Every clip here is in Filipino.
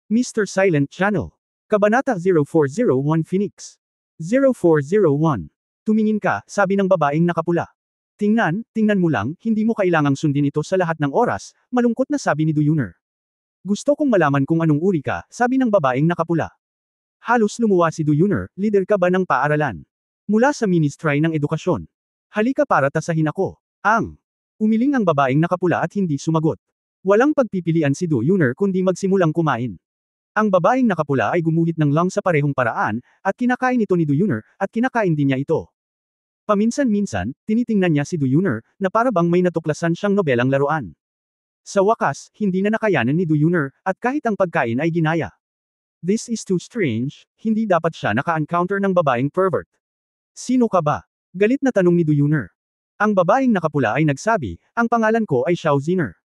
Mr. Silent Channel. Kabanata 0401 Phoenix. 0401. Tumingin ka, sabi ng babaeng nakapula. Tingnan mo lang, hindi mo kailangang sundin ito sa lahat ng oras, malungkot na sabi ni Duyuner. Gusto kong malaman kung anong uri ka, sabi ng babaeng nakapula. Halos lumuwa si Duyuner, leader ka ba ng paaralan? Mula sa Ministry ng Edukasyon. Halika para tasahin ako. Umiling ang babaeng nakapula at hindi sumagot. Walang pagpipilian si Duyuner kundi magsimulang kumain. Ang babaeng nakapula ay gumuhit ng lang sa parehong paraan, at kinakain ito ni Duyuner, at kinakain din niya ito. Paminsan-minsan, tinitingnan niya si Duyuner, na para bang may natuklasan siyang nobelang laruan. Sa wakas, hindi na nakayanan ni Duyuner, at kahit ang pagkain ay ginaya. This is too strange, hindi dapat siya naka-encounter ng babaeng pervert. Sino ka ba? Galit na tanong ni Duyuner. Ang babaeng nakapula ay nagsabi, ang pangalan ko ay Xiao Ziner.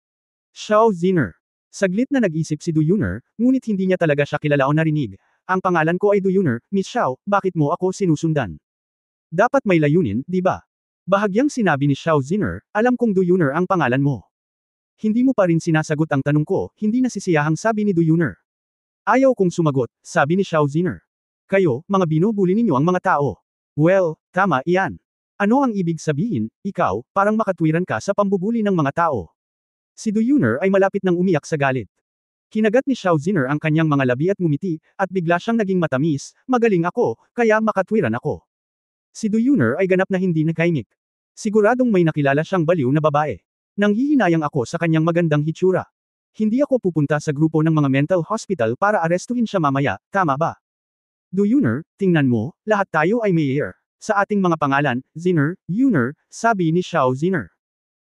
Xiao Ziner. Saglit na nag-isip si Duyuner, ngunit hindi niya talaga siya kilala o narinig. Ang pangalan ko ay Duyuner, Miss Xiao, bakit mo ako sinusundan? Dapat may layunin, di ba? Bahagyang sinabi ni Xiao Ziner, alam kong Duyuner ang pangalan mo. Hindi mo pa rin sinasagot ang tanong ko, hindi nasisiyahang sabi ni Duyuner. Ayaw kong sumagot, sabi ni Xiao Ziner. Kayo, mga binubuli ninyo ang mga tao. Well, tama iyan. Ano ang ibig sabihin, ikaw, parang makatwiran ka sa pambubuli ng mga tao. Si Duyuner ay malapit nang umiyak sa galit. Kinagat ni Xiao Ziner ang kanyang mga labi at ngumiti, at bigla siyang naging matamis, magaling ako, kaya makatwiran ako. Si Duyuner ay ganap na hindi nakaimik. Siguradong may nakilala siyang baliw na babae. Nanghihinayang ako sa kanyang magandang hitsura. Hindi ako pupunta sa grupo ng mga mental hospital para arestuhin siya mamaya, tama ba? Duyuner, tingnan mo, lahat tayo ay mayor. Sa ating mga pangalan, Ziner, Yuner, sabi ni Xiao Ziner.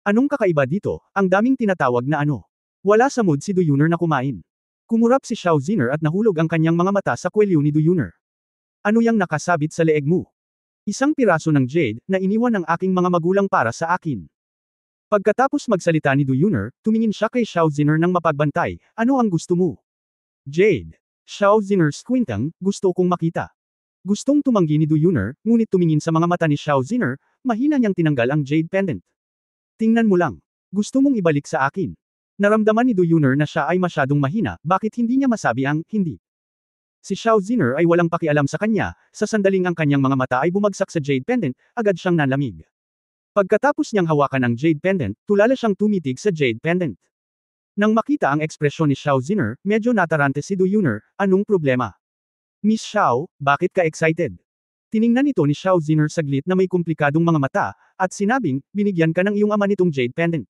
Anong kakaiba dito, ang daming tinatawag na ano? Wala sa mood si Duyuner na kumain. Kumurap si Xiao Ziner at nahulog ang kanyang mga mata sa kwelyo ni Duyuner. Ano yang nakasabit sa leeg mo? Isang piraso ng jade, na iniwan ng aking mga magulang para sa akin. Pagkatapos magsalita ni Duyuner, tumingin siya kay Xiao Ziner ng mapagbantay, ano ang gusto mo? Jade. Xiao Ziner squintang, gusto kong makita. Gustong tumanggi ni Duyuner, ngunit tumingin sa mga mata ni Xiao Ziner, mahina niyang tinanggal ang jade pendant. Tingnan mo lang. Gusto mong ibalik sa akin. Naramdaman ni Duyuner na siya ay masyadong mahina, bakit hindi niya masabi ang hindi? Si Xiao Ziner ay walang pakialam sa kanya, sa sandaling ang kanyang mga mata ay bumagsak sa jade pendant, agad siyang nanlamig. Pagkatapos niyang hawakan ang jade pendant, tulala siyang tumitig sa jade pendant. Nang makita ang ekspresyon ni Xiao Ziner, medyo natarante si Duyuner, anong problema? Miss Xiao, bakit ka excited? Tiningnan ito ni Xiao Ziner saglit na may komplikadong mga mata, at sinabing, binigyan ka ng iyong ama nitong jade pendant.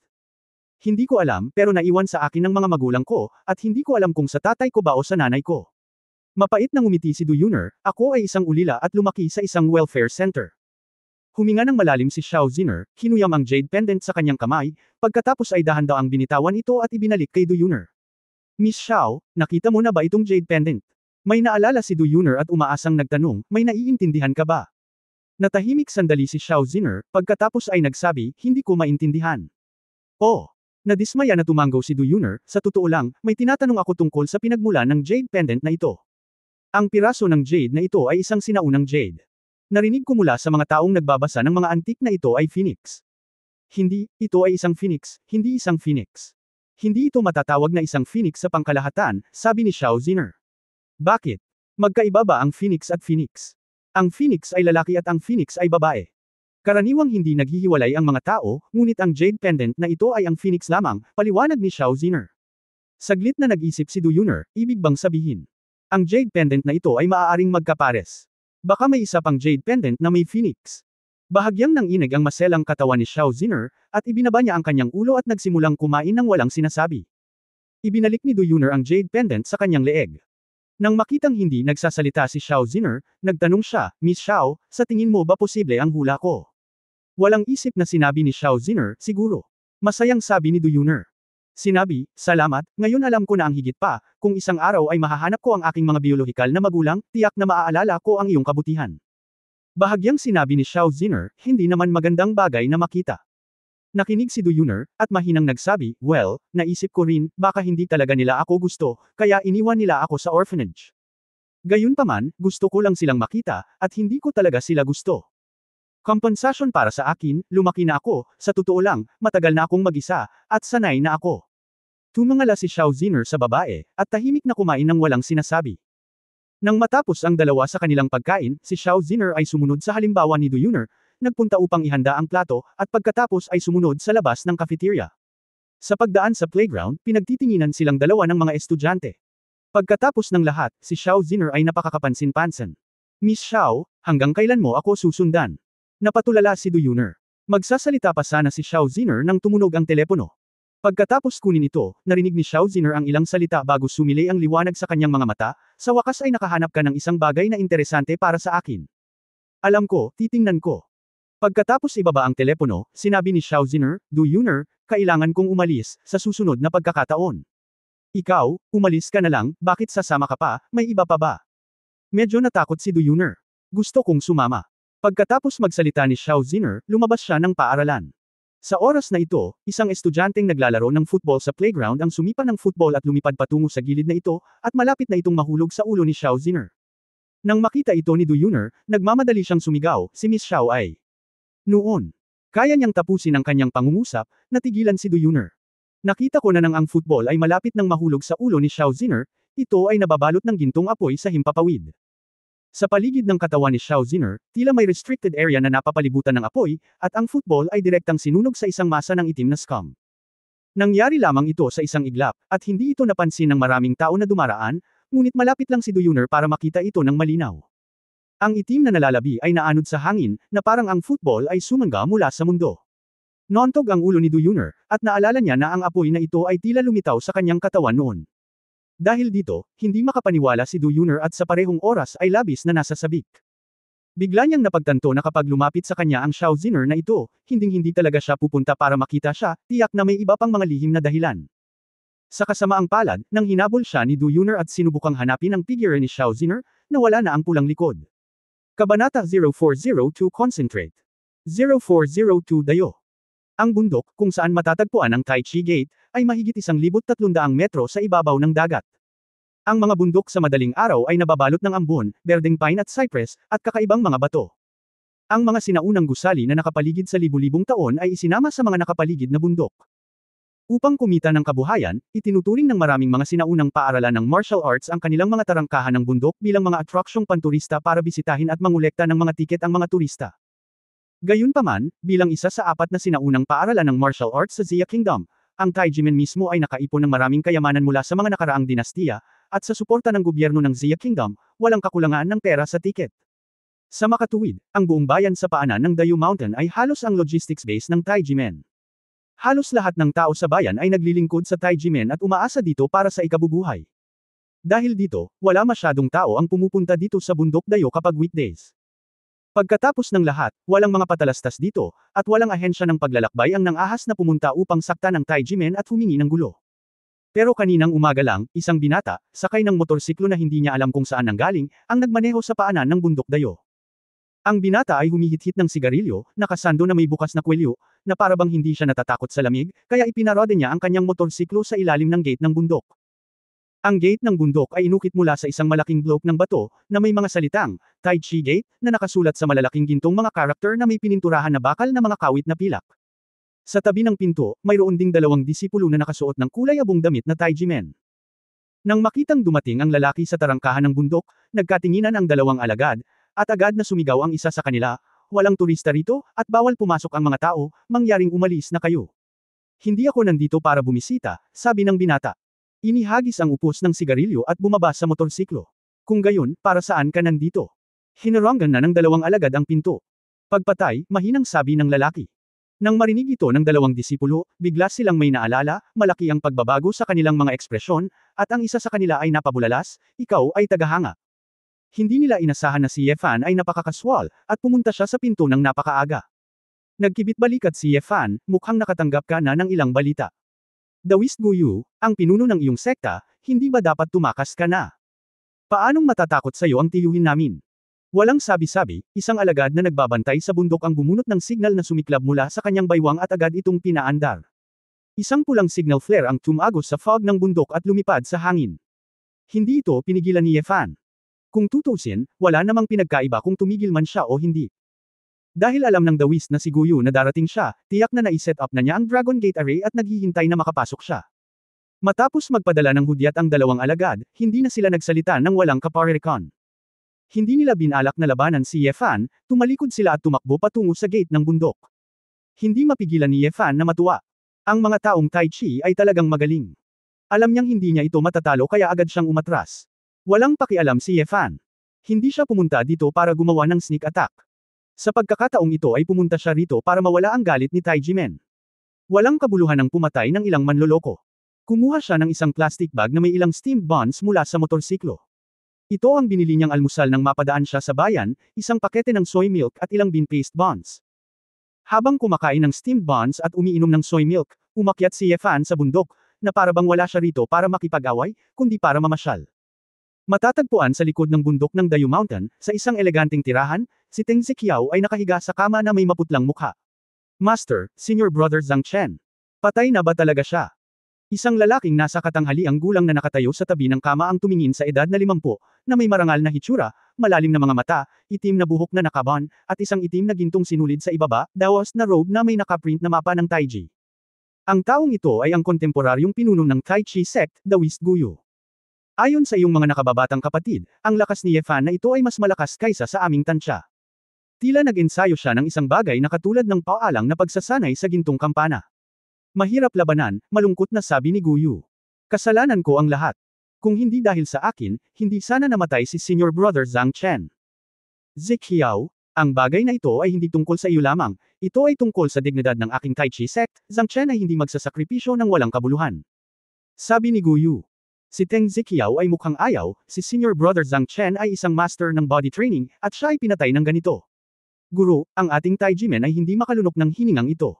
Hindi ko alam, pero naiwan sa akin ng mga magulang ko, at hindi ko alam kung sa tatay ko ba o sa nanay ko. Mapait na ngumiti si Duyuner, ako ay isang ulila at lumaki sa isang welfare center. Huminga ng malalim si Xiao Ziner, kinuyam ang jade pendant sa kanyang kamay, pagkatapos ay dahan-dahang binitawan ito at ibinalik kay Duyuner. Miss Xiao, nakita mo na ba itong jade pendant? May naalala si Duyuner at umaasang nagtanong, may naiintindihan ka ba? Natahimik sandali si Xiao Ziner, pagkatapos ay nagsabi, hindi ko maintindihan. Oh! Nadismaya na tumanggaw si Duyuner, sa totoo lang, may tinatanong ako tungkol sa pinagmulan ng jade pendant na ito. Ang piraso ng jade na ito ay isang sinaunang jade. Narinig ko mula sa mga taong nagbabasa ng mga antik na ito ay phoenix. Hindi, ito ay isang phoenix, hindi isang phoenix. Hindi ito matatawag na isang phoenix sa pangkalahatan, sabi ni Xiao Ziner. Bakit? Magkaiba ba ang phoenix at phoenix? Ang phoenix ay lalaki at ang phoenix ay babae. Karaniwang hindi naghihiwalay ang mga tao, ngunit ang jade pendant na ito ay ang phoenix lamang, paliwanag ni Xiao Ziner. Saglit na nag-isip si Duyuner, ibig bang sabihin? Ang jade pendant na ito ay maaaring magkapares. Baka may isa pang jade pendant na may phoenix. Bahagyang nanginig ang maselang katawan ni Xiao Ziner, at ibinaba niya ang kanyang ulo at nagsimulang kumain ng walang sinasabi. Ibinalik ni Duyuner ang jade pendant sa kanyang leeg. Nang makitang hindi nagsasalita si Xiao Ziner, nagtanong siya, Miss Xiao, sa tingin mo ba posible ang hula ko? Walang isip na sinabi ni Xiao Ziner, siguro. Masayang sabi ni Duyuner. Sinabi, salamat, ngayon alam ko na ang higit pa, kung isang araw ay mahahanap ko ang aking mga biolohikal na magulang, tiyak na maaalala ko ang iyong kabutihan. Bahagyang sinabi ni Xiao Ziner, hindi naman magandang bagay na makita. Nakinig si Duyuner, at mahinang nagsabi, well, naisip ko rin, baka hindi talaga nila ako gusto, kaya iniwan nila ako sa orphanage. Gayunpaman, gusto ko lang silang makita, at hindi ko talaga sila gusto. Kompensasyon para sa akin, lumaki na ako, sa totoo lang, matagal na akong mag-isa, at sanay na ako. Tumangala si Xiao Ziner sa babae, at tahimik na kumain ng walang sinasabi. Nang matapos ang dalawa sa kanilang pagkain, si Xiao Ziner ay sumunod sa halimbawa ni Du Yuner, nagpunta upang ihanda ang plato, at pagkatapos ay sumunod sa labas ng cafeteria. Sa pagdaan sa playground, pinagtitinginan silang dalawa ng mga estudyante. Pagkatapos ng lahat, si Xiao Ziner ay napakakapansin-pansin. Miss Xiao, hanggang kailan mo ako susundan? Napatulala si Du Yuner. Magsasalita pa sana si Xiao Ziner nang tumunog ang telepono. Pagkatapos kunin ito, narinig ni Xiao Ziner ang ilang salita bago sumilay ang liwanag sa kanyang mga mata, sa wakas ay nakahanap ka ng isang bagay na interesante para sa akin. Alam ko, titingnan ko. Pagkatapos ibaba ang telepono, sinabi ni Xiao Ziner, Du Yuner, kailangan kong umalis, sa susunod na pagkakataon. Ikaw, umalis ka na lang, bakit sasama ka pa, may iba pa ba? Medyo natakot si Du Yuner. Gusto kong sumama. Pagkatapos magsalita ni Xiao Ziner, lumabas siya ng paaralan. Sa oras na ito, isang estudyanteng naglalaro ng football sa playground ang sumipa ng football at lumipad patungo sa gilid na ito, at malapit na itong mahulog sa ulo ni Xiao Ziner. Nang makita ito ni Du Yuner, nagmamadali siyang sumigaw, si Miss Xiao ay. Noon, kaya niyang tapusin ang kanyang pangungusap, natigilan si Du Yuner. Nakita ko na nang ang football ay malapit nang mahulog sa ulo ni Xiao Ziner, ito ay nababalot ng gintong apoy sa himpapawid. Sa paligid ng katawan ni Xiao Ziner, tila may restricted area na napapalibutan ng apoy, at ang football ay direktang sinunog sa isang masa ng itim na scum. Nangyari lamang ito sa isang iglap, at hindi ito napansin ng maraming tao na dumaraan, ngunit malapit lang si Du Yuner para makita ito ng malinaw. Ang itim na nalalabi ay naanod sa hangin, na parang ang football ay sumangga mula sa mundo. Noontog ang ulo ni Du Yuner, at naalala niya na ang apoy na ito ay tila lumitaw sa kanyang katawan noon. Dahil dito, hindi makapaniwala si Du Yuner at sa parehong oras ay labis na nasa sabik. Bigla niyang napagtanto na kapag lumapit sa kanya ang Xiao Ziner na ito, hinding-hindi talaga siya pupunta para makita siya, tiyak na may iba pang mga lihim na dahilan. Sa kasamaang palad, nang hinabol siya ni Du Yuner at sinubukang hanapin ang figure ni Xiao Ziner, nawala na ang pulang likod. Kabanata 0402 Concentrate. 0402 Dayo. Ang bundok, kung saan matatagpuan ang Tai Chi Gate, ay mahigit 1,300 metro sa ibabaw ng dagat. Ang mga bundok sa madaling araw ay nababalot ng ambon, berdeng pine at cypress, at kakaibang mga bato. Ang mga sinaunang gusali na nakapaligid sa libu-libong taon ay isinama sa mga nakapaligid na bundok. Upang kumita ng kabuhayan, itinuturing ng maraming mga sinaunang paaralan ng martial arts ang kanilang mga tarangkahan ng bundok bilang mga atraksyong panturista para bisitahin at mangolekta ng mga tiket ang mga turista. Gayunpaman, bilang isa sa 4 na sinaunang paaralan ng martial arts sa Xia Kingdom, ang Taijimen mismo ay nakaipon ng maraming kayamanan mula sa mga nakaraang dinastiya, at sa suporta ng gobyerno ng Xia Kingdom, walang kakulangan ng pera sa tiket. Sa makatuwid, ang buong bayan sa paanan ng Dayu Mountain ay halos ang logistics base ng Taijimen. Halos lahat ng tao sa bayan ay naglilingkod sa Taijimen at umaasa dito para sa ikabubuhay. Dahil dito, wala masyadong tao ang pumupunta dito sa bundok Dayo kapag weekdays. Pagkatapos ng lahat, walang mga patalastas dito, at walang ahensya ng paglalakbay ang nang-ahas na pumunta upang sakta ng Taijimen at humingi ng gulo. Pero kaninang umaga lang, isang binata, sakay ng motorsiklo na hindi niya alam kung saan nanggaling, ang nagmaneho sa paanan ng bundok Dayo. Ang binata ay humihit-hit ng sigarilyo, nakasando na may bukas na kwelyo, na parabang hindi siya natatakot sa lamig, kaya ipinarode niya ang kanyang motorsiklo sa ilalim ng gate ng bundok. Ang gate ng bundok ay inukit mula sa isang malaking block ng bato, na may mga salitang, Tai Chi Gate, na nakasulat sa malalaking gintong mga karakter na may pininturahan na bakal na mga kawit na pilak. Sa tabi ng pinto, mayroon ding 2 disipulo na nakasuot ng kulay abong damit na Taijimen. Nang makitang dumating ang lalaki sa tarangkahan ng bundok, nagkatinginan ang 2 alagad, at agad na sumigaw ang isa sa kanila, walang turista rito, at bawal pumasok ang mga tao, mangyaring umalis na kayo. Hindi ako nandito para bumisita, sabi ng binata. Inihagis ang upos ng sigarilyo at bumaba sa motorsiklo. Kung gayon, para saan ka nandito? Hinaranggan na ng 2 alagad ang pinto. Pagpatay, mahinang sabi ng lalaki. Nang marinig ito ng 2 disipulo, bigla silang may naalala, malaki ang pagbabago sa kanilang mga ekspresyon, at ang isa sa kanila ay napabulalas, ikaw ay tagahanga. Hindi nila inasahan na si Yefan ay napakakaswal, at pumunta siya sa pinto ng napakaaga. Nagkibit-balikat si Yefan, mukhang nakatanggap ka na ng ilang balita. Dawis Guyu, ang pinuno ng iyong sekta, hindi ba dapat tumakas ka na? Paanong matatakot sa'yo ang tiyuhin namin? Walang sabi-sabi, isang alagad na nagbabantay sa bundok ang bumunot ng signal na sumiklab mula sa kanyang baywang at agad itong pinaandar. Isang pulang signal flare ang tumagos sa fog ng bundok at lumipad sa hangin. Hindi ito pinigilan ni Yefan. Kung tutusin, wala namang pinagkaiba kung tumigil man siya o hindi. Dahil alam ng dawis na si Guyu na darating siya, tiyak na naiset up na niya ang Dragon Gate Array at naghihintay na makapasok siya. Matapos magpadala ng hudyat ang dalawang alagad, hindi na sila nagsalita ng walang kaparerekan. Hindi nila binalak na labanan si Ye Fan, tumalikod sila at tumakbo patungo sa gate ng bundok. Hindi mapigilan ni Ye Fan na matuwa. Ang mga taong Tai Chi ay talagang magaling. Alam niyang hindi niya ito matatalo kaya agad siyang umatras. Walang pakialam si Ye Fan. Hindi siya pumunta dito para gumawa ng sneak attack. Sa pagkakataong ito ay pumunta siya rito para mawala ang galit ni Taiji Men. Walang kabuluhan ang pumatay ng ilang manloloko. Kumuha siya ng isang plastic bag na may ilang steamed buns mula sa motorsiklo. Ito ang binili niyang almusal nang mapadaan siya sa bayan, isang pakete ng soy milk at ilang bean paste buns. Habang kumakain ng steamed buns at umiinom ng soy milk, umakyat si Ye Fan sa bundok, na para bang wala siya rito para makipag-away, kundi para mamasyal. Matatagpuan sa likod ng bundok ng Dayu Mountain, sa isang eleganteng tirahan, si Teng Ziqiao ay nakahiga sa kama na may maputlang mukha. Master, Senior Brother Zhang Chen. Patay na ba talaga siya? Isang lalaking nasa katanghaliang gulang na nakatayo sa tabi ng kama ang tumingin sa edad na 50, na may marangal na hitsura, malalim na mga mata, itim na buhok na nakaban, at isang itim na gintong sinulid sa ibaba, dawas na robe na may nakaprint na mapa ng Taiji. Ang taong ito ay ang kontemporaryong pinuno ng Tai Chi sect, Daoist Guyu. Ayon sa iyong mga nakababatang kapatid, ang lakas ni Ye Fan na ito ay mas malakas kaysa sa aming tansya. Tila nag-ensayo siya ng isang bagay na katulad ng paalang na pagsasanay sa gintong kampana. Mahirap labanan, malungkot na sabi ni Guyu. Kasalanan ko ang lahat. Kung hindi dahil sa akin, hindi sana namatay si Senior Brother Zhang Chen. Ziqiao, ang bagay na ito ay hindi tungkol sa iyo lamang, ito ay tungkol sa dignidad ng aking Tai Chi sect, Zhang Chen ay hindi magsasakripisyo ng walang kabuluhan. Sabi ni Guyu. Si Teng Ziqiao ay mukhang ayaw, si Senior Brother Zhang Chen ay isang master ng body training, at siya ay pinatay ng ganito. Guro, ang ating Taiji Men ay hindi makalunok ng hiningang ito.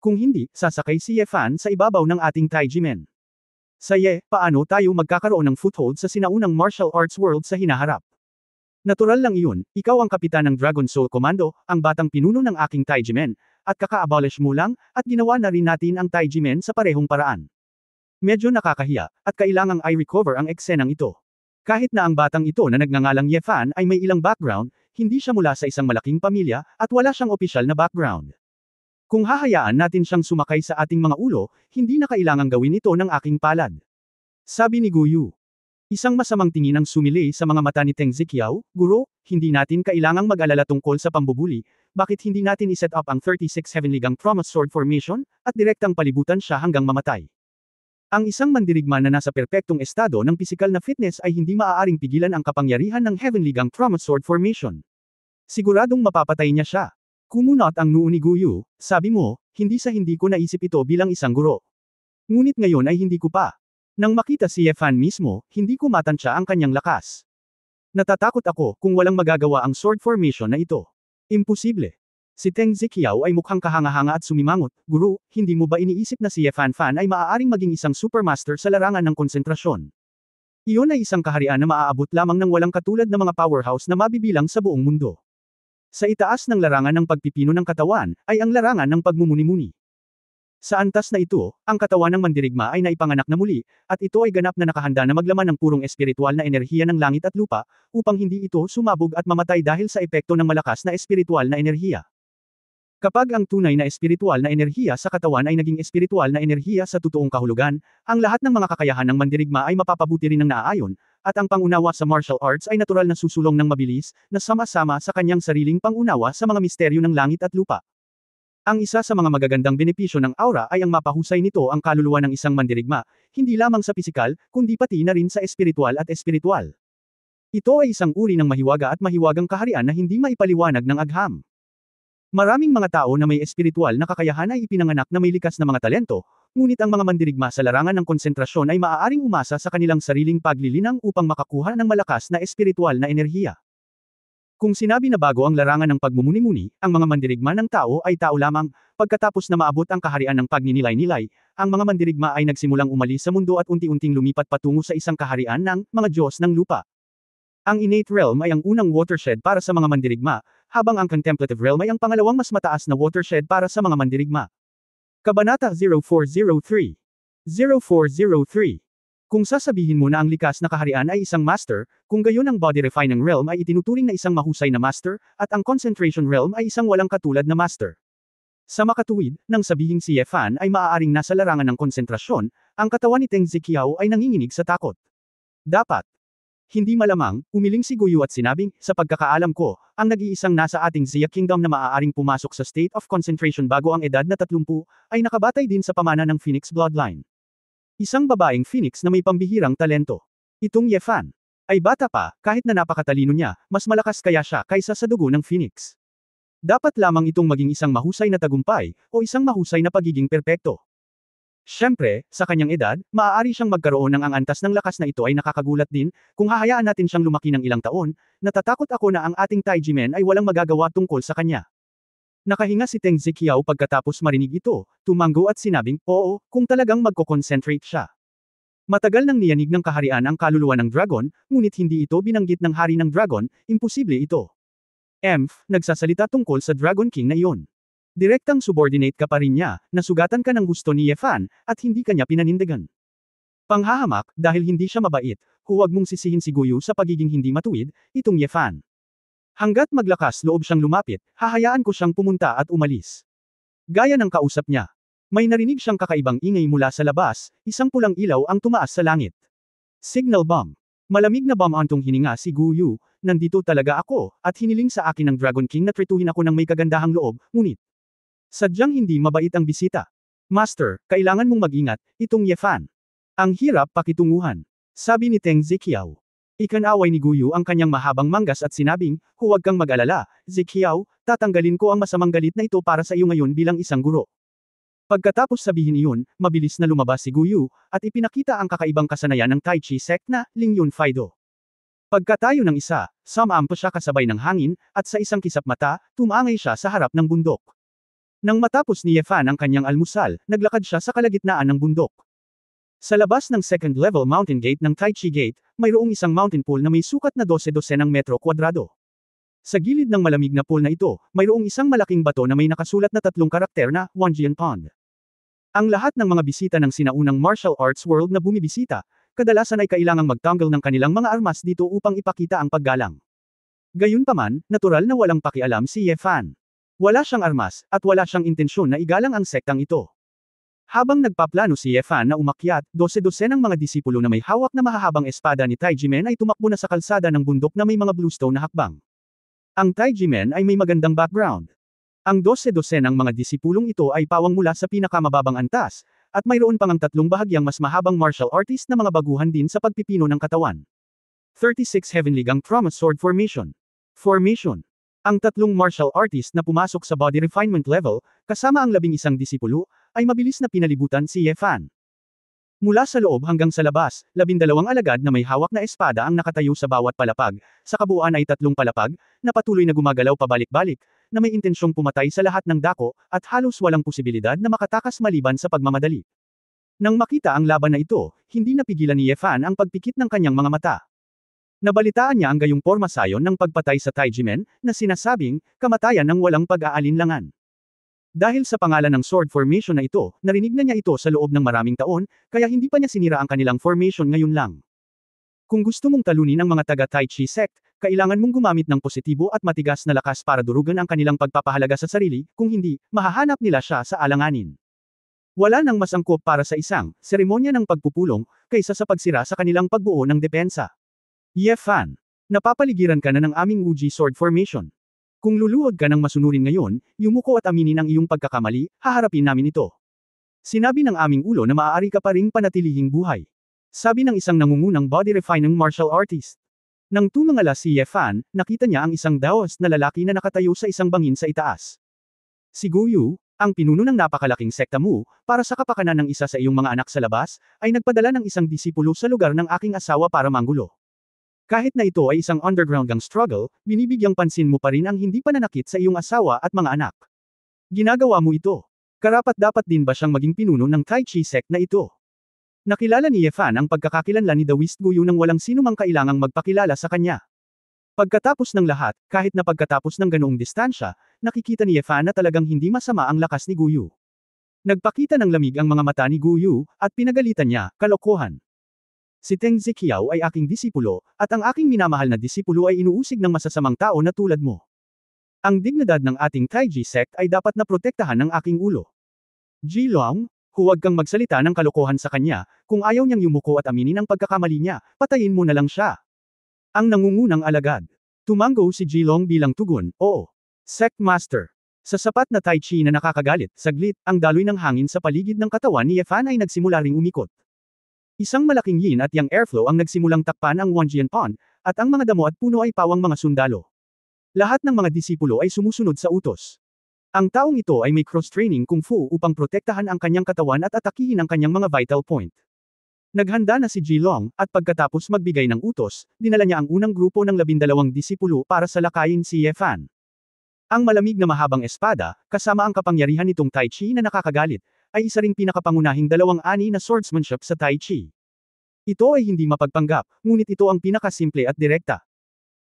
Kung hindi, sasakay si Ye Fan sa ibabaw ng ating Taiji Men. Sa Ye, paano tayo magkakaroon ng foothold sa sinaunang martial arts world sa hinaharap? Natural lang iyon, ikaw ang kapitan ng Dragon Soul Commando, ang batang pinuno ng aking Taiji Men, at kaka-abolish mo lang, at ginawa na rin natin ang Taiji Men sa parehong paraan. Medyo nakakahiya, at kailangang i-recover ang eksenang ito. Kahit na ang batang ito na nagngangalang Ye Fan ay may ilang background, hindi siya mula sa isang malaking pamilya, at wala siyang opisyal na background. Kung hahayaan natin siyang sumakay sa ating mga ulo, hindi na kailangang gawin ito ng aking palad. Sabi ni Guyu. Isang masamang tingin ang sumili sa mga mata ni Teng Ziqiao, Guro, hindi natin kailangang mag-alala tungkol sa pambubuli, bakit hindi natin iset up ang 36 Heavenly Gang Trauma Sword Formation, at direktang palibutan siya hanggang mamatay. Ang isang mandirigma na nasa perpektong estado ng pisikal na fitness ay hindi maaaring pigilan ang kapangyarihan ng Heavenly Gang Trauma Sword Formation. Siguradong mapapatay niya siya. Kumunot ang noo ni Guyu, sabi mo, hindi ko naisip ito bilang isang guro. Ngunit ngayon ay hindi ko pa. Nang makita si Ye Fan mismo, hindi ko matansya ang kanyang lakas. Natatakot ako kung walang magagawa ang sword formation na ito. Imposible. Si Teng Ziqiao ay mukhang kahanga-hanga at sumimangot, Guru, hindi mo ba iniisip na si Ye Fan ay maaaring maging isang supermaster sa larangan ng konsentrasyon? Iyon ay isang kaharian na maaabot lamang ng walang katulad na mga powerhouse na mabibilang sa buong mundo. Sa itaas ng larangan ng pagpipino ng katawan, ay ang larangan ng pagmumuni-muni. Sa antas na ito, ang katawan ng mandirigma ay naipanganak na muli, at ito ay ganap na nakahanda na maglaman ng purong espiritual na enerhiya ng langit at lupa, upang hindi ito sumabog at mamatay dahil sa epekto ng malakas na espiritual na enerhiya. Kapag ang tunay na espiritual na enerhiya sa katawan ay naging espiritual na enerhiya sa totoong kahulugan, ang lahat ng mga kakayahan ng mandirigma ay mapapabuti rin ng naaayon, at ang pangunawa sa martial arts ay natural na susulong ng mabilis, na sama-sama sa kanyang sariling pangunawa sa mga misteryo ng langit at lupa. Ang isa sa mga magagandang benepisyo ng aura ay ang mapahusay nito ang kaluluwa ng isang mandirigma, hindi lamang sa pisikal, kundi pati na rin sa espiritual at espiritual. Ito ay isang uri ng mahiwaga at mahiwagang kaharian na hindi maipaliwanag ng agham. Maraming mga tao na may espiritual na kakayahan ay ipinanganak na may likas na mga talento, ngunit ang mga mandirigma sa larangan ng konsentrasyon ay maaaring umasa sa kanilang sariling paglilinang upang makakuha ng malakas na espiritual na enerhiya. Kung sinabi na bago ang larangan ng pagmumuni-muni, ang mga mandirigma ng tao ay tao lamang, pagkatapos na maabot ang kaharian ng pagninilay-nilay, ang mga mandirigma ay nagsimulang umalis sa mundo at unti-unting lumipat patungo sa isang kaharian ng mga Diyos ng lupa. Ang innate realm ay ang unang watershed para sa mga mandirigma, habang ang contemplative realm ay ang pangalawang mas mataas na watershed para sa mga mandirigma. Kabanata 0403. 0403. Kung sasabihin mo na ang likas na kaharian ay isang master, kung gayon ang body refining realm ay itinuturing na isang mahusay na master, at ang concentration realm ay isang walang katulad na master. Sa makatuwid, nang sabihing si Ye Fan ay maaaring nasa larangan ng konsentrasyon, ang katawan ni Teng Ziqiao ay nanginginig sa takot. Dapat. Hindi malamang, umiling si Guyu at sinabing, sa pagkakaalam ko, ang nag-iisang nasa ating Xia Kingdom na maaaring pumasok sa state of concentration bago ang edad na 30, ay nakabatay din sa pamana ng Phoenix Bloodline. Isang babaeng Phoenix na may pambihirang talento. Itong Ye Fan ay bata pa, kahit na napakatalino niya, mas malakas kaya siya kaysa sa dugo ng Phoenix. Dapat lamang itong maging isang mahusay na tagumpay, o isang mahusay na pagiging perpekto. Siyempre, sa kanyang edad, maaari siyang magkaroon ng ang antas ng lakas na ito ay nakakagulat din, kung hahayaan natin siyang lumaki ng ilang taon, natatakot ako na ang ating Taijimen ay walang magagawa tungkol sa kanya. Nakahinga si Teng Ziqiao pagkatapos marinig ito, tumango at sinabing, oo, kung talagang magko-concentrate siya. Matagal nang niyanig ng kaharian ang kaluluwa ng dragon, ngunit hindi ito binanggit ng hari ng dragon, imposible ito. Nagsasalita tungkol sa Dragon King na iyon. Direktang subordinate ka pa rin niya, nasugatan ka ng gusto ni Ye Fan, at hindi ka niya pinanindigan. Panghahamak, dahil hindi siya mabait, huwag mong sisihin si Guyu sa pagiging hindi matuwid, itong Ye Fan. Hanggat maglakas loob siyang lumapit, hahayaan ko siyang pumunta at umalis. Gaya ng kausap niya. May narinig siyang kakaibang ingay mula sa labas, isang pulang ilaw ang tumaas sa langit. Signal bomb. Malamig na bomb-antong hininga si Guyu, nandito talaga ako, at hiniling sa akin ng Dragon King na trituhin ako ng may kagandahang loob, ngunit sadyang hindi mabait ang bisita. Master, kailangan mong mag-ingat, itong Ye Fan. Ang hirap pakitunguhan. Sabi ni Teng Ziqiao. Ikanaway ni Guyu ang kanyang mahabang manggas at sinabing, huwag kang mag-alala, Ziqiao, tatanggalin ko ang masamang galit na ito para sa iyo ngayon bilang isang guro. Pagkatapos sabihin iyon, mabilis na lumabas si Guyu, at ipinakita ang kakaibang kasanayan ng Tai Chi sect na, Lingyun Faido. Pagkatayo ng isa, sumampa siya kasabay ng hangin, at sa isang kisap mata, tumangay siya sa harap ng bundok. Nang matapos ni Ye Fan ang kanyang almusal, naglakad siya sa kalagitnaan ng bundok. Sa labas ng second-level mountain gate ng Tai Chi Gate, mayroong isang mountain pool na may sukat na 12 ng metro kwadrado. Sa gilid ng malamig na pool na ito, mayroong isang malaking bato na may nakasulat na 3 karakter na, Wanjian Pond. Ang lahat ng mga bisita ng sinaunang martial arts world na bumibisita, kadalasan ay kailangang magtanggal ng kanilang mga armas dito upang ipakita ang paggalang. Gayunpaman, natural na walang pakialam si Ye Fan. Wala siyang armas, at wala siyang intensyon na igalang ang sektang ito. Habang nagpaplano si Ye Fan na umakyat, 12 ng mga disipulo na may hawak na mahahabang espada ni Taijimen ay tumakbo na sa kalsada ng bundok na may mga bluestone na hakbang. Ang Taijimen ay may magandang background. Ang 12 ng mga disipulong ito ay pawang mula sa pinakamababang antas, at mayroon pang ang 3 bahagyang mas mahabang martial artist na mga baguhan din sa pagpipino ng katawan. 36 Heavenly Gang Trauma Sword Formation. Ang 3 martial artist na pumasok sa body refinement level, kasama ang 11 disipulo, ay mabilis na pinalibutan si Ye Fan. Mula sa loob hanggang sa labas, 12 alagad na may hawak na espada ang nakatayo sa bawat palapag, sa kabuuan ay 3 palapag, na patuloy na gumagalaw pabalik-balik, na may intensyong pumatay sa lahat ng dako, at halos walang posibilidad na makatakas maliban sa pagmamadali. Nang makita ang laban na ito, hindi napigilan ni Ye Fan ang pagpikit ng kanyang mga mata. Nabalitaan niya ang gayong porma sayon ng pagpatay sa Taijimen, na sinasabing, kamatayan ng walang pag-aalinlangan. Dahil sa pangalan ng sword formation na ito, narinig na niya ito sa loob ng maraming taon, kaya hindi pa niya sinira ang kanilang formation ngayon lang. Kung gusto mong talunin ang mga taga-Tai Chi sect, kailangan mong gumamit ng positibo at matigas na lakas para durugan ang kanilang pagpapahalaga sa sarili, kung hindi, mahahanap nila siya sa alanganin. Wala nang mas angkop para sa isang seremonya ng pagpupulong, kaysa sa pagsira sa kanilang pagbuo ng depensa. Ye Fan, napapaligiran ka na ng aming Uji Sword Formation. Kung luluhod ka ng masunurin ngayon, yumuko at aminin ang iyong pagkakamali, haharapin namin ito. Sinabi ng aming ulo na maaari ka pa ring panatilihing buhay. Sabi ng isang nangungunang body refining martial artist. Nang tumangala si Ye Fan, nakita niya ang isang daos na lalaki na nakatayo sa isang bangin sa itaas. Si Guyu, ang pinuno ng napakalaking sekta mo, para sa kapakanan ng isa sa iyong mga anak sa labas, ay nagpadala ng isang disipulo sa lugar ng aking asawa para manggulo. Kahit na ito ay isang underground gang struggle, binibigyang pansin mo pa rin ang hindi pananakit sa iyong asawa at mga anak. Ginagawa mo ito. Karapat-dapat din ba siyang maging pinuno ng Tai Chi sect na ito? Nakilala ni Ye Fan ang pagkakakilanlan ni Daoist Guyu nang walang sino mang kailangang magpakilala sa kanya. Pagkatapos ng lahat, kahit na pagkatapos ng ganoong distansya, nakikita ni Ye Fan na talagang hindi masama ang lakas ni Guyu. Nagpakita ng lamig ang mga mata ni Guyu, at pinagalitan niya, kalokohan. Si Teng Ziqiao ay aking disipulo, at ang aking minamahal na disipulo ay inuusig ng masasamang tao na tulad mo. Ang dignidad ng ating Taiji sect ay dapat na protektahan ng aking ulo. Jilong, huwag kang magsalita ng kalokohan sa kanya, kung ayaw niyang yumuko at aminin ang pagkakamali niya, patayin mo na lang siya. Ang nangungunang alagad. Tumango si Jilong bilang tugon, oo. Sect Master. Sa sapat na Tai Chi na nakakagalit, saglit, ang daloy ng hangin sa paligid ng katawan ni Yefan ay nagsimula ring umikot. Isang malaking yin at yang airflow ang nagsimulang takpan ang Wanjian Pond, at ang mga damo at puno ay pawang mga sundalo. Lahat ng mga disipulo ay sumusunod sa utos. Ang taong ito ay may cross-training kung fu upang protektahan ang kanyang katawan at atakihin ang kanyang mga vital point. Naghanda na si Jilong, at pagkatapos magbigay ng utos, dinala niya ang unang grupo ng 12 disipulo para salakayin si Yefan. Ang malamig na mahabang espada, kasama ang kapangyarihan nitong Tai Chi na nakakagalit, ay isa ring pinakapangunahing dalawang ani na swordsmanship sa Tai Chi. Ito ay hindi mapagpanggap, ngunit ito ang pinakasimple at direkta.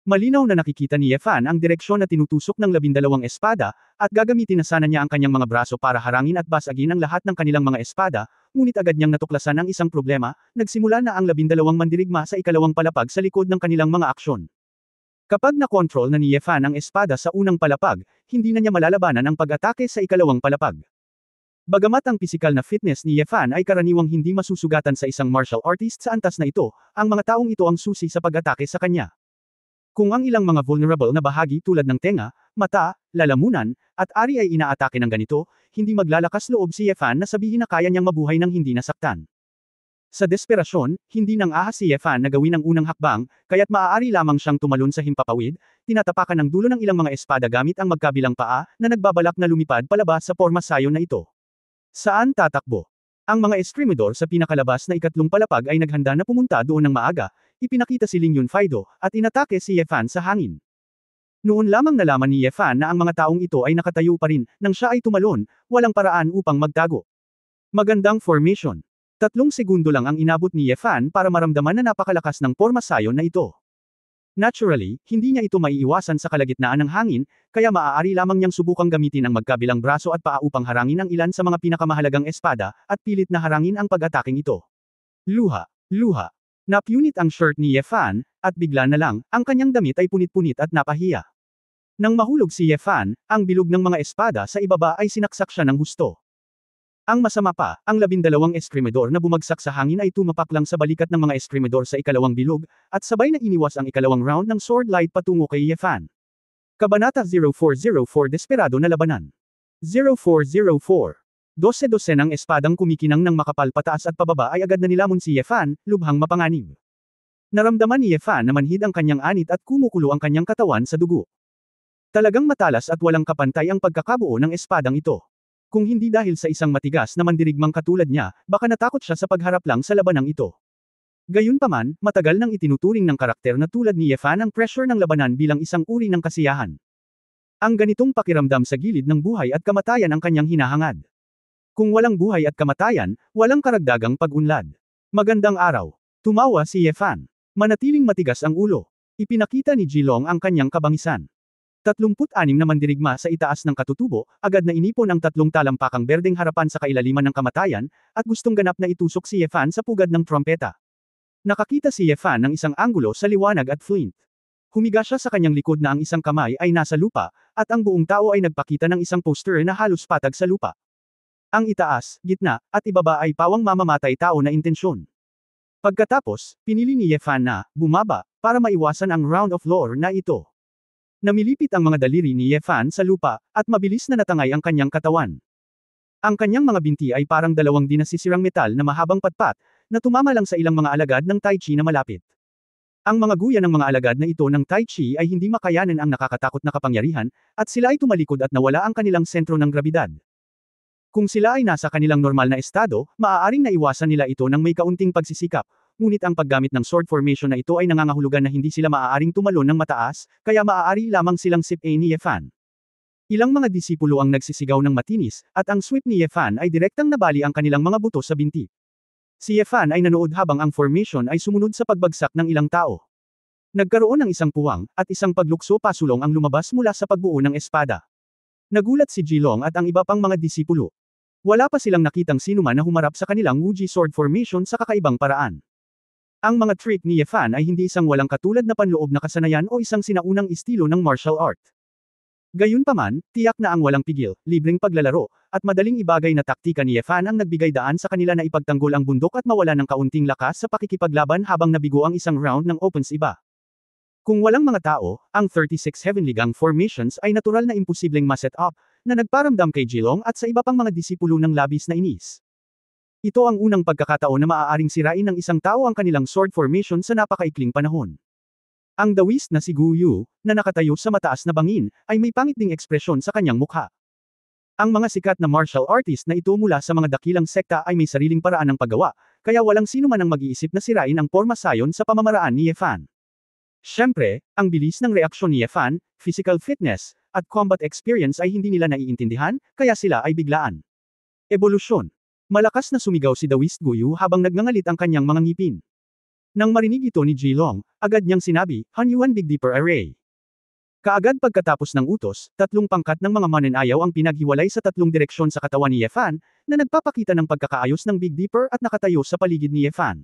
Malinaw na nakikita ni Yefan ang direksyon na tinutusok ng 12 espada, at gagamitin na sana niya ang kanyang mga braso para harangin at basagin ang lahat ng kanilang mga espada, ngunit agad niyang natuklasan ang isang problema, nagsimula na ang 12 mandirigma sa ikalawang palapag sa likod ng kanilang mga aksyon. Kapag na-control na ni Yefan ang espada sa unang palapag, hindi na niya malalabanan ang pag-atake sa ikalawang palapag. Bagamat ang pisikal na fitness ni Yefan ay karaniwang hindi masusugatan sa isang martial artist sa antas na ito, ang mga taong ito ang susi sa pag-atake sa kanya. Kung ang ilang mga vulnerable na bahagi tulad ng tenga, mata, lalamunan, at ari ay inaatake ng ganito, hindi maglalakas loob si Yefan na sabihin na kaya niyang mabuhay ng hindi nasaktan. Sa desperasyon, hindi nang ahas si Yefan na gawin ang unang hakbang, kaya't maaari lamang siyang tumalon sa himpapawid, tinatapakan ng dulo ng ilang mga espada gamit ang magkabilang paa, na nagbabalak na lumipad palabas sa porma sayon na ito. Saan tatakbo? Ang mga eskrimidor sa pinakalabas na ikatlong palapag ay naghanda na pumunta doon ng maaga, ipinakita si Ling Yunfaido, at inatake si Yefan sa hangin. Noon lamang nalaman ni Yefan na ang mga taong ito ay nakatayo pa rin, nang siya ay tumalon, walang paraan upang magtago. Magandang formation. 3 segundo lang ang inabot ni Yefan para maramdaman na napakalakas ng porma sayon na ito. Naturally, hindi niya ito maiiwasan sa kalagitnaan ng hangin, kaya maaari lamang niyang subukang gamitin ang magkabilang braso at paa upang harangin ang ilan sa mga pinakamahalagang espada, at pilit na harangin ang pag-ataking ito. Luha. Napunit ang shirt ni Yefan, at bigla na lang, ang kanyang damit ay punit-punit at napahiya. Nang mahulog si Yefan, ang bilog ng mga espada sa ibaba ay sinaksak siya ng husto. Ang masama pa, ang 12 eskrimidor na bumagsak sa hangin ay tumapak lang sa balikat ng mga eskrimidor sa ikalawang bilog, at sabay na iniwas ang ikalawang round ng sword light patungo kay Yefan. Kabanata 0404 Desperado na Labanan. 0404. 12 ng espadang kumikinang ng makapal pataas at pababa ay agad na nilamon si Yefan, lubhang mapanganib. Naramdaman ni Yefan na manhid ang kanyang anit at kumukulo ang kanyang katawan sa dugo. Talagang matalas at walang kapantay ang pagkakabuo ng espadang ito. Kung hindi dahil sa isang matigas na mandirigmang katulad niya, baka natakot siya sa pagharap lang sa labanang ito. Gayunpaman, matagal nang itinuturing ng karakter na tulad ni Yefan ang pressure ng labanan bilang isang uri ng kasiyahan. Ang ganitong pakiramdam sa gilid ng buhay at kamatayan ang kanyang hinahangad. Kung walang buhay at kamatayan, walang karagdagang pag-unlad. Magandang araw. Tumawa si Yefan. Manatiling matigas ang ulo. Ipinakita ni Jilong ang kanyang kabangisan. 36 na mandirigma sa itaas ng katutubo, agad na inipon ang 3 talampakang berdeng harapan sa kailaliman ng kamatayan, at gustong ganap na itusok si Yefan sa pugad ng trompeta. Nakakita si Yefan ng isang anggulo sa liwanag at flint. Humiga siya sa kanyang likod na ang isang kamay ay nasa lupa, at ang buong tao ay nagpakita ng isang poster na halos patag sa lupa. Ang itaas, gitna, at ibaba ay pawang mamamatay tao na intensyon. Pagkatapos, pinili ni Yefan na bumaba para maiwasan ang round of lore na ito. Namilipit ang mga daliri ni Yefan sa lupa, at mabilis na natangay ang kanyang katawan. Ang kanyang mga binti ay parang dalawang dinasisirang metal na mahabang patpat, na tumama lang sa ilang mga alagad ng Tai Chi na malapit. Ang mga guya ng mga alagad na ito ng Tai Chi ay hindi makayanan ang nakakatakot na kapangyarihan, at sila ay tumalikod at nawala ang kanilang sentro ng grabidad. Kung sila ay nasa kanilang normal na estado, maaaring naiwasan nila ito ng may kaunting pagsisikap. Ngunit ang paggamit ng sword formation na ito ay nangangahulugan na hindi sila maaaring tumalon ng mataas, kaya maaari lamang silang sip-a ni Yefan. Ilang mga disipulo ang nagsisigaw ng matinis, at ang sweep ni Yefan ay direktang nabali ang kanilang mga buto sa binti. Si Yefan ay nanood habang ang formation ay sumunod sa pagbagsak ng ilang tao. Nagkaroon ng isang puwang, at isang paglukso pasulong ang lumabas mula sa pagbuo ng espada. Nagulat si Jilong at ang iba pang mga disipulo. Wala pa silang nakitang sinuman na humarap sa kanilang Wuji sword formation sa kakaibang paraan. Ang mga trick ni Yefan ay hindi isang walang katulad na panloob na kasanayan o isang sinaunang estilo ng martial art. Gayunpaman, tiyak na ang walang pigil, libreng paglalaro, at madaling ibagay na taktika ni Yefan ang nagbigay daan sa kanila na ipagtanggol ang bundok at mawala ng kaunting lakas sa pakikipaglaban habang nabigo ang isang round ng opens iba. Kung walang mga tao, ang 36 Heavenly Gang formations ay natural na imposibleng ma-set up, na nagparamdam kay Jilong at sa iba pang mga disipulo ng labis na inis. Ito ang unang pagkakataon na maaaring sirain ng isang tao ang kanilang sword formation sa napakaikling panahon. Ang dawis na si Gu Yu, na nakatayo sa mataas na bangin, ay may pangit ding ekspresyon sa kanyang mukha. Ang mga sikat na martial artist na ito mula sa mga dakilang sekta ay may sariling paraan ng paggawa, kaya walang sino man ang mag-iisip na sirain ang porma sayon sa pamamaraan ni Yefan. Siyempre, ang bilis ng reaksyon ni Yefan, physical fitness, at combat experience ay hindi nila naiintindihan, kaya sila ay biglaan. Ebolusyon. Malakas na sumigaw si Dawis Gu Yu habang nagngangalit ang kanyang mga ngipin. Nang marinig ito ni Jilong, agad niyang sinabi, Hanyuan Big Dipper Array. Kaagad pagkatapos ng utos, tatlong pangkat ng mga mananayaw ang pinaghiwalay sa tatlong direksyon sa katawan ni Yefan, na nagpapakita ng pagkakaayos ng Big Dipper at nakatayo sa paligid ni Yefan.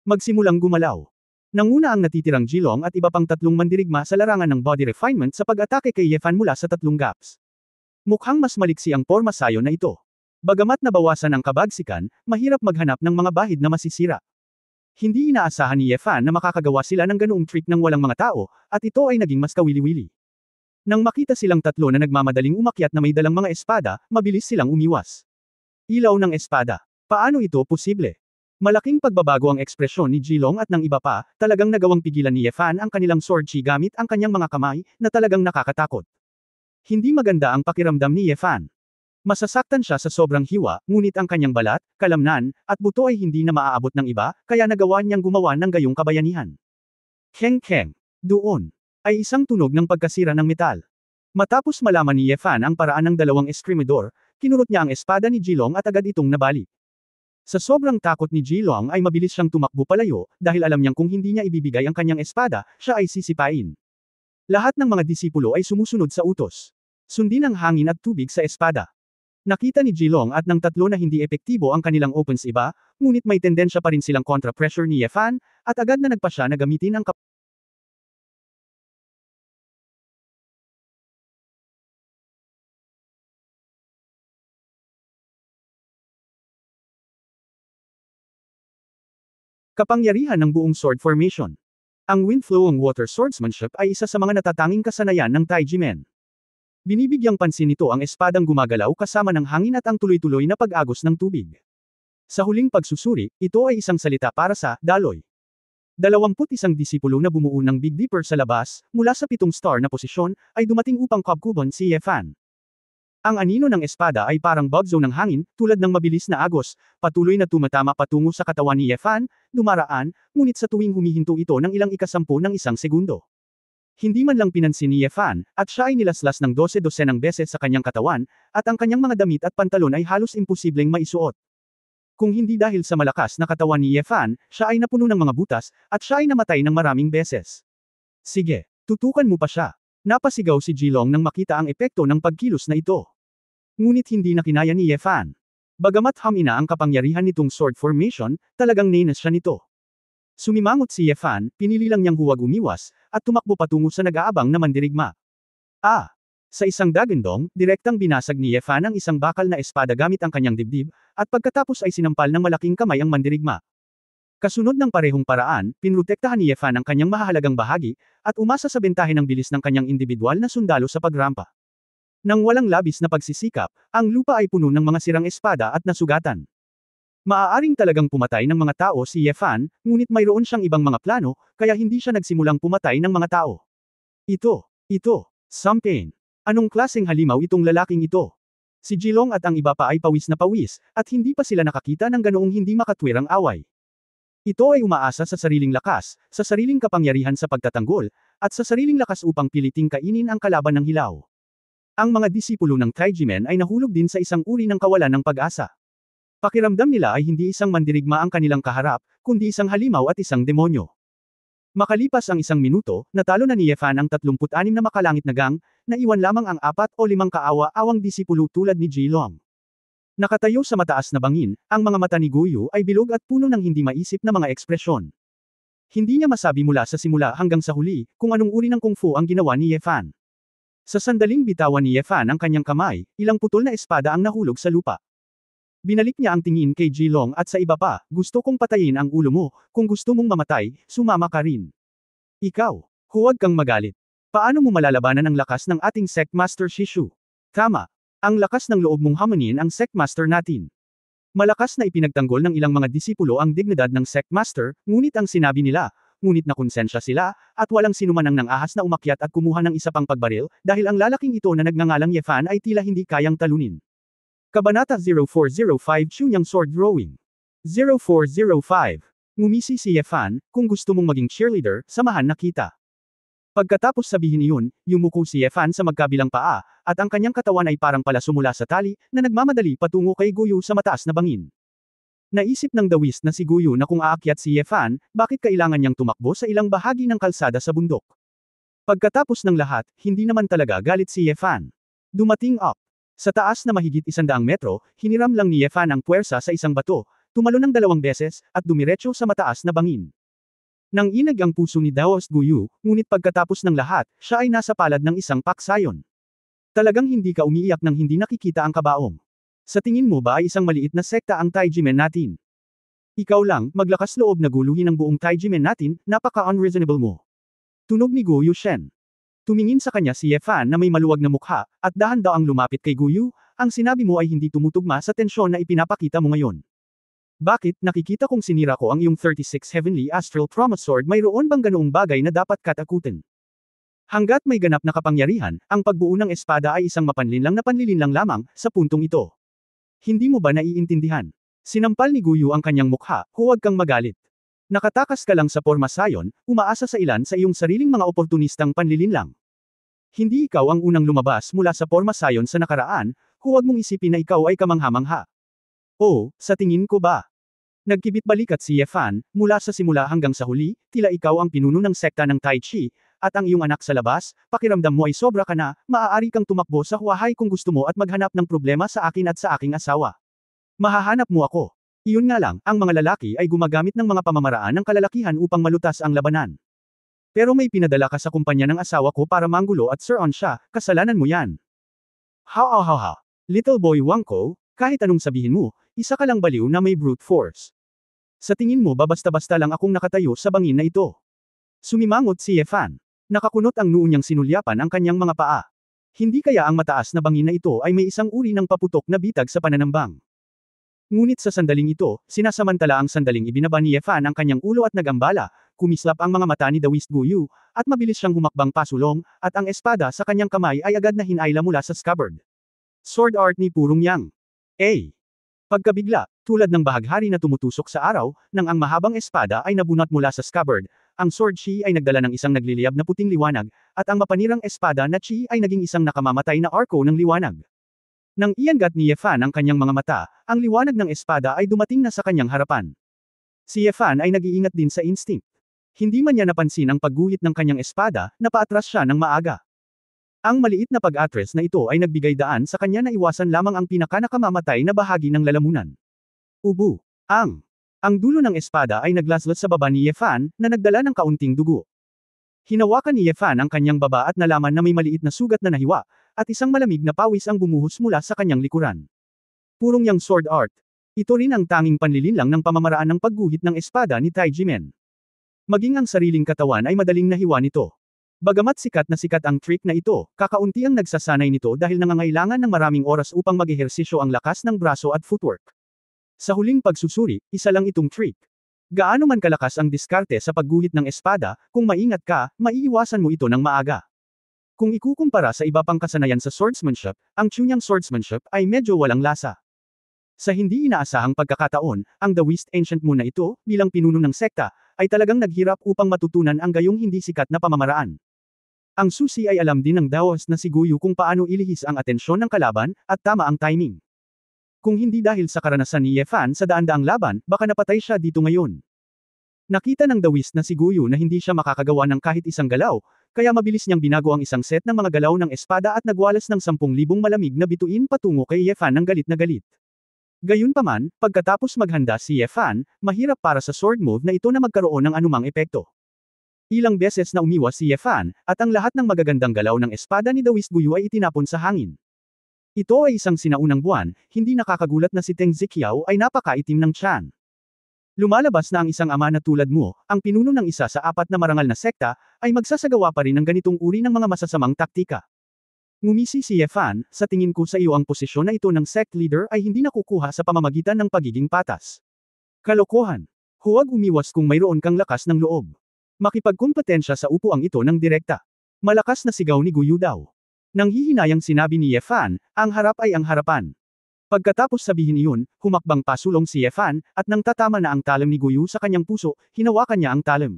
Magsimulang gumalaw. Nanguna ang natitirang Jilong at iba pang tatlong mandirigma sa larangan ng body refinement sa pag-atake kay Yefan mula sa tatlong gaps. Mukhang mas maliksi ang porma sayon na ito. Bagamat nabawasan ang kabagsikan, mahirap maghanap ng mga bahid na masisira. Hindi inaasahan ni Yefan na makakagawa sila ng ganoong trick ng walang mga tao, at ito ay naging mas kawili-wili. Nang makita silang tatlo na nagmamadaling umakyat na may dalang mga espada, mabilis silang umiwas. Ilaw ng espada. Paano ito posible? Malaking pagbabago ang ekspresyon ni Jilong at ng iba pa, talagang nagawang pigilan ni Yefan ang kanilang sword chi gamit ang kanyang mga kamay, na talagang nakakatakot. Hindi maganda ang pakiramdam ni Yefan. Masasaktan siya sa sobrang hiwa, ngunit ang kanyang balat, kalamnan, at buto ay hindi na maaabot ng iba, kaya nagawa niyang gumawa ng gayong kabayanihan. Keng-keng. Doon. Ay isang tunog ng pagkasira ng metal. Matapos malaman ni Yefan ang paraan ng dalawang eskrimador, kinurot niya ang espada ni Jilong at agad itong nabali. Sa sobrang takot ni Jilong ay mabilis siyang tumakbo palayo, dahil alam niyang kung hindi niya ibibigay ang kanyang espada, siya ay sisipain. Lahat ng mga disipulo ay sumusunod sa utos. Sundin ang hangin at tubig sa espada. Nakita ni Jilong at ng tatlo na hindi epektibo ang kanilang opens iba, ngunit may tendensya pa rin silang contra-pressure ni Yefan, at agad na nagpa siya na gamitin ang kapangyarihan ng buong sword formation. Ang wind-flowing water swordsmanship ay isa sa mga natatanging kasanayan ng Taijimen. Binibigyang pansin nito ang espadang gumagalaw kasama ng hangin at ang tuloy-tuloy na pag-agos ng tubig. Sa huling pagsusuri, ito ay isang salita para sa daloy. 21 disipulo na bumuo ng Big Dipper sa labas, mula sa 7 star na posisyon, ay dumating upang kabkuban si Yefan. Ang anino ng espada ay parang bugzo ng hangin, tulad ng mabilis na agos, patuloy na tumatama patungo sa katawan ni Yefan, dumaraan, ngunit sa tuwing humihinto ito ng ilang ikasampu ng isang segundo. Hindi man lang pinansin ni Yefan, at siya ay nilaslas ng 12-dosenang beses sa kanyang katawan, at ang kanyang mga damit at pantalon ay halos imposibleng maisuot. Kung hindi dahil sa malakas na katawan ni Yefan, siya ay napuno ng mga butas, at siya ay namatay ng maraming beses. Sige, tutukan mo pa siya. Napasigaw si Jilong nang makita ang epekto ng pagkilos na ito. Ngunit hindi na kinaya ni Yefan. Bagamat hamina ang kapangyarihan nitong sword formation, talagang nainas siya nito. Sumimangot si Yefan, pinili lang niyang huwag umiwas, at tumakbo patungo sa nag-aabang na mandirigma. Sa isang dagandong, direktang binasag ni Yefan ang isang bakal na espada gamit ang kanyang dibdib, at pagkatapos ay sinampal ng malaking kamay ang mandirigma. Kasunod ng parehong paraan, pinrotektahan ni Yefan ang kanyang mahahalagang bahagi, at umasa sa bentahe ng bilis ng kanyang individual na sundalo sa pagrampa. Nang walang labis na pagsisikap, ang lupa ay puno ng mga sirang espada at nasugatan. Maaaring talagang pumatay ng mga tao si Yefan, ngunit mayroon siyang ibang mga plano, kaya hindi siya nagsimulang pumatay ng mga tao. Ito, Sampain. Anong klaseng halimaw itong lalaking ito? Si Jilong at ang iba pa ay pawis na pawis, at hindi pa sila nakakita ng ganoong hindi makatwirang away. Ito ay umaasa sa sariling lakas, sa sariling kapangyarihan sa pagtatanggol, at sa sariling lakas upang piliting kainin ang kalaban ng hilaw. Ang mga disipulo ng Taijimen ay nahulog din sa isang uri ng kawalan ng pag-asa. Pakiramdam nila ay hindi isang mandirigma ang kanilang kaharap, kundi isang halimaw at isang demonyo. Makalipas ang isang minuto, natalo na ni Yefan ang 36 na makalangit na gang, naiwan lamang ang 4 o 5 kaawa-awang disipulo tulad ni Jilong. Nakatayo sa mataas na bangin, ang mga mata ni Gu Yu ay bilog at puno ng hindi maisip na mga ekspresyon. Hindi niya masabi mula sa simula hanggang sa huli, kung anong uri ng kung fu ang ginawa ni Yefan. Sa sandaling bitawan ni Yefan ang kanyang kamay, ilang putol na espada ang nahulog sa lupa. Binalik niya ang tingin kay Jilong at sa iba pa, gusto kong patayin ang ulo mo, kung gusto mong mamatay, sumama ka rin. Ikaw, huwag kang magalit. Paano mo malalabanan ang lakas ng ating Sect Master Shishu? Tama. Ang lakas ng loob mong hamunin ang Sect Master natin. Malakas na ipinagtanggol ng ilang mga disipulo ang dignidad ng Sect Master, ngunit ang sinabi nila, ngunit nakonsensya sila, at walang sinuman ang nang-ahas na umakyat at kumuha ng isa pang pagbaril, dahil ang lalaking ito na nagngangalang Yefan ay tila hindi kayang talunin. Kabanata 0405 Chunyang Sword Drawing 0405. Ngumisi si Yefan, kung gusto mong maging cheerleader, samahan na kita. Pagkatapos sabihin iyon, yumuko si Yefan sa magkabilang paa, at ang kanyang katawan ay parang palaso mula sa tali, na nagmamadali patungo kay Guyu sa mataas na bangin. Naisip ng dawis na si Guyu na kung aakyat si Yefan, bakit kailangan niyang tumakbo sa ilang bahagi ng kalsada sa bundok. Pagkatapos ng lahat, hindi naman talaga galit si Yefan. Dumating up. Sa taas na mahigit 100 metro, hiniram lang ni Yefan ang puwersa sa isang bato, tumalo ng 2 beses, at dumiretso sa mataas na bangin. Nang inag ang puso ni Daos Guyu, ngunit pagkatapos ng lahat, siya ay nasa palad ng isang paksayon. Talagang hindi ka umiiyak nang hindi nakikita ang kabaong. Sa tingin mo ba ay isang maliit na sekta ang Taijimen natin? Ikaw lang, maglakas loob na guluhin ang buong Taijimen natin, napaka-unreasonable mo. Tunog ni Guyu Shen. Tumingin sa kanya si Yefan na may maluwag na mukha, at dahan-daang lumapit kay Guyu, ang sinabi mo ay hindi tumutugma sa tensyon na ipinapakita mo ngayon. Bakit, nakikita kong sinira ko ang iyong 36 Heavenly Astral Trauma Sword, mayroon bang ganoong bagay na dapat katakutin? Hanggat may ganap na kapangyarihan, ang pagbuo ng espada ay isang mapanlinlang na panlilinlang lamang, sa puntong ito. Hindi mo ba naiintindihan? Sinampal ni Guyu ang kanyang mukha, huwag kang magalit. Nakatakas ka lang sa pormasayon, umaasa sa ilan sa iyong sariling mga oportunistang panlilinlang. Hindi ikaw ang unang lumabas mula sa pormasayon sa nakaraan, huwag mong isipin na ikaw ay kamangha-mangha. Oh, sa tingin ko ba? Nagkibit balikat si Yefan, mula sa simula hanggang sa huli, tila ikaw ang pinuno ng sekta ng Tai Chi, at ang iyong anak sa labas, pakiramdam mo ay sobra ka na, maaari kang tumakbo sa Huahay kung gusto mo at maghanap ng problema sa akin at sa aking asawa. Mahahanap mo ako. Iyon nga lang, ang mga lalaki ay gumagamit ng mga pamamaraan ng kalalakihan upang malutas ang labanan. Pero may pinadala ka sa kumpanya ng asawa ko para manggulo at sir-on siya, kasalanan mo yan. Ha. Little boy Wangko, kahit anong sabihin mo, isa ka lang baliw na may brute force. Sa tingin mo ba basta-basta lang akong nakatayo sa bangin na ito? Sumimangot si Yefan. Nakakunot ang noo niyang sinulyapan ang kanyang mga paa. Hindi kaya ang mataas na bangin na ito ay may isang uri ng paputok na bitag sa pananambang. Ngunit sa sandaling ito, sinasamantala ang sandaling ibinaba ni Yefan ang kanyang ulo at nagambala, kumislap ang mga mata ni Dawis Guyu, at mabilis siyang humakbang pasulong, at ang espada sa kanyang kamay ay agad na hinayla mula sa scabbard. Sword art ni Purong Yang. Pagkabigla, tulad ng bahaghari na tumutusok sa araw, nang ang mahabang espada ay nabunot mula sa scabbard, ang sword chi ay nagdala ng isang nagliliyab na puting liwanag, at ang mapanirang espada na chi ay naging isang nakamamatay na arko ng liwanag. Nang iangat ni Yefan ang kanyang mga mata, ang liwanag ng espada ay dumating na sa kanyang harapan. Si Yefan ay nag-iingat din sa instinct. Hindi man niya napansin ang pagguhit ng kanyang espada, napaatras siya ng maaga. Ang maliit na pag-atres na ito ay nagbigay daan sa kanya na iwasan lamang ang pinaka-nakamamatay na bahagi ng lalamunan. Ubu. Ang dulo ng espada ay naglaslas sa baba ni Yefan, na nagdala ng kaunting dugo. Hinawakan ni Yefan ang kanyang baba at nalaman na may maliit na sugat na nahiwa, at isang malamig na pawis ang bumuhos mula sa kanyang likuran. Purong Yang sword art. Ito rin ang tanging panlilinlang ng pamamaraan ng pagguhit ng espada ni Taijimen. Maging ang sariling katawan ay madaling nahiwa nito. Bagamat sikat na sikat ang trick na ito, kakaunti ang nagsasanay nito dahil nangangailangan ng maraming oras upang mag-ehersisyo ang lakas ng braso at footwork. Sa huling pagsusuri, isa lang itong trick. Gaano man kalakas ang diskarte sa pagguhit ng espada, kung maingat ka, maiiwasan mo ito ng maaga. Kung ikukumpara sa iba pang kasanayan sa swordsmanship, ang Chunyang swordsmanship ay medyo walang lasa. Sa hindi inaasahang pagkakataon, ang The West Ancient Moon na ito, bilang pinuno ng sekta, ay talagang naghirap upang matutunan ang gayong hindi sikat na pamamaraan. Ang susi ay alam din ng Daos na si Guyu kung paano ilihis ang atensyon ng kalaban, at tama ang timing. Kung hindi dahil sa karanasan ni Yefan sa daan-daang laban, baka napatay siya dito ngayon. Nakita ng Dawis na si Guyu na hindi siya makakagawa ng kahit isang galaw, kaya mabilis niyang binago ang isang set ng mga galaw ng espada at nagwalas ng 10,000 malamig na bituin patungo kay Yefan ng galit na galit. Gayunpaman, pagkatapos maghanda si Yefan, mahirap para sa sword move na ito na magkaroon ng anumang epekto. Ilang beses na umiwas si Ye Fan, at ang lahat ng magagandang galaw ng espada ni Dawis Guyu ay itinapon sa hangin. Ito ay isang sinaunang buwan, hindi nakakagulat na si Teng Ziqiao ay napakaitim ng tiyan. Lumalabas na ang isang ama na tulad mo, ang pinuno ng isa sa 4 na marangal na sekta, ay magsasagawa pa rin ng ganitong uri ng mga masasamang taktika. Ngumisi si Ye Fan, sa tingin ko sa iyo ang posisyon na ito ng sect leader ay hindi nakukuha sa pamamagitan ng pagiging patas. Kalokohan. Huwag umiwas kung mayroon kang lakas ng loob. Makipagkumpetensya sa upuang ito ng direkta. Malakas na sigaw ni Guyu daw. Nang hihinayang sinabi ni Ye Fan, ang harap ay ang harapan. Pagkatapos sabihin iyon, humakbang pasulong si Ye Fan, at nang tatama na ang talim ni Guyu sa kanyang puso, hinawakan niya ang talim.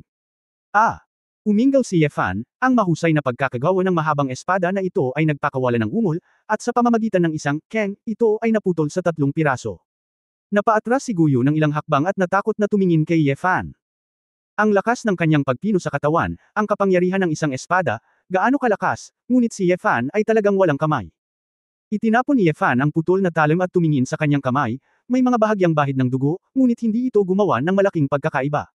Umingaw si Ye Fan, ang mahusay na pagkakagawa ng mahabang espada na ito ay nagpakawala ng ungol, at sa pamamagitan ng isang keng, ito ay naputol sa 3 piraso. Napaatras si Guyu ng ilang hakbang at natakot na tumingin kay Ye Fan. Ang lakas ng kanyang pagpino sa katawan, ang kapangyarihan ng isang espada, gaano kalakas, ngunit si Ye Fan ay talagang walang kamay. Itinapon ni Ye Fan ang putol na talim at tumingin sa kanyang kamay, may mga bahagyang bahid ng dugo, ngunit hindi ito gumawa ng malaking pagkakaiba.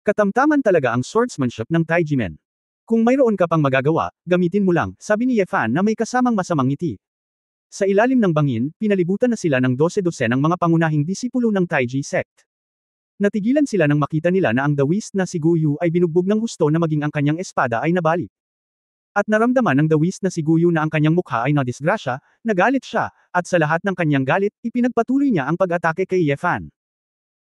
Katamtaman talaga ang swordsmanship ng Taijimen. Kung mayroon ka pang magagawa, gamitin mo lang, sabi ni Ye Fan na may kasamang masamang ngiti. Sa ilalim ng bangin, pinalibutan na sila ng 12-12 ng mga pangunahing disipulo ng Taiji sect. Natigilan sila nang makita nila na ang dawis na si Guyu ay binugbog ng husto na maging ang kanyang espada ay nabali. At naramdaman ng dawis na si Guyu na ang kanyang mukha ay nadisgrasya, nagalit siya, at sa lahat ng kanyang galit, ipinagpatuloy niya ang pag-atake kay Ye Fan.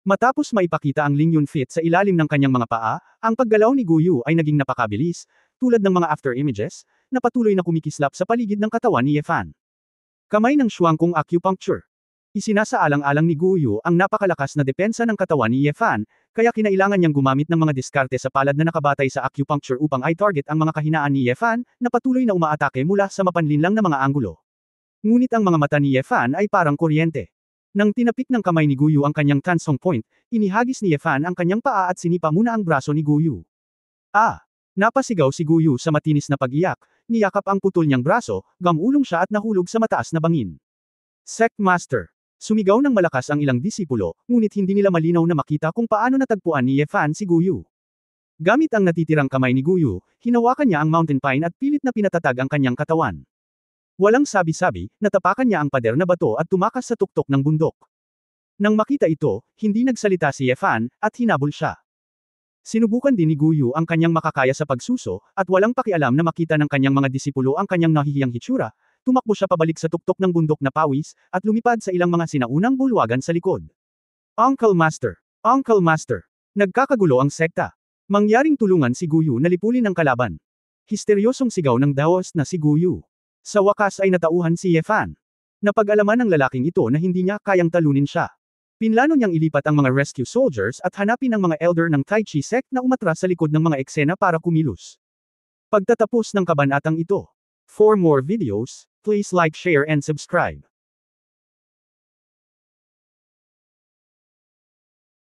Matapos maipakita ang Ling Yun Fit sa ilalim ng kanyang mga paa, ang paggalaw ni Guyu ay naging napakabilis, tulad ng mga after images, na patuloy na kumikislap sa paligid ng katawan ni Ye Fan. Kamay ng Shuangkong Acupuncture. Isinasaalang-alang ni Guyu ang napakalakas na depensa ng katawan ni Ye Fan, kaya kinailangan niyang gumamit ng mga diskarte sa palad na nakabatay sa acupuncture upang i-target ang mga kahinaan ni Ye Fan, na patuloy na umaatake mula sa mapanlinlang na mga anggulo. Ngunit ang mga mata ni Ye Fan ay parang kuryente. Nang tinapik ng kamay ni Guyu ang kanyang Tansong Point, inihagis ni Ye Fan ang kanyang paa at sinipa muna ang braso ni Guyu. Napasigaw si Guyu sa matinis na pag-iyak, niyakap ang putol niyang braso, gamulong siya at nahulog sa mataas na bangin. Sect Master. Sumigaw ng malakas ang ilang disipulo, ngunit hindi nila malinaw na makita kung paano natagpuan ni Ye Fan si Guyu. Gamit ang natitirang kamay ni Guyu, hinawakan niya ang mountain pine at pilit na pinatatag ang kanyang katawan. Walang sabi-sabi, natapakan niya ang pader na bato at tumakas sa tuktok ng bundok. Nang makita ito, hindi nagsalita si Ye Fan, at hinabol siya. Sinubukan din ni Guyu ang kanyang makakaya sa pagsuso, at walang pakialam na makita ng kanyang mga disipulo ang kanyang nahihiyang hitsura, tumakbo siya pabalik sa tuktok ng bundok na pawis, at lumipad sa ilang mga sinaunang bulwagan sa likod. Uncle Master! Uncle Master! Nagkakagulo ang sekta. Mangyaring tulungan si Guyu na lipulin ang kalaban. Histeryosong sigaw ng Daos na si Guyu. Sa wakas ay natauhan si Ye Fan. Napag-alaman ng lalaking ito na hindi niya kayang talunin siya. Pinlano niyang ilipat ang mga rescue soldiers at hanapin ang mga elder ng Tai Chi sect na umatras sa likod ng mga eksena para kumilos. Pagtatapos ng kabanatang ito. For more videos, please like, share and subscribe.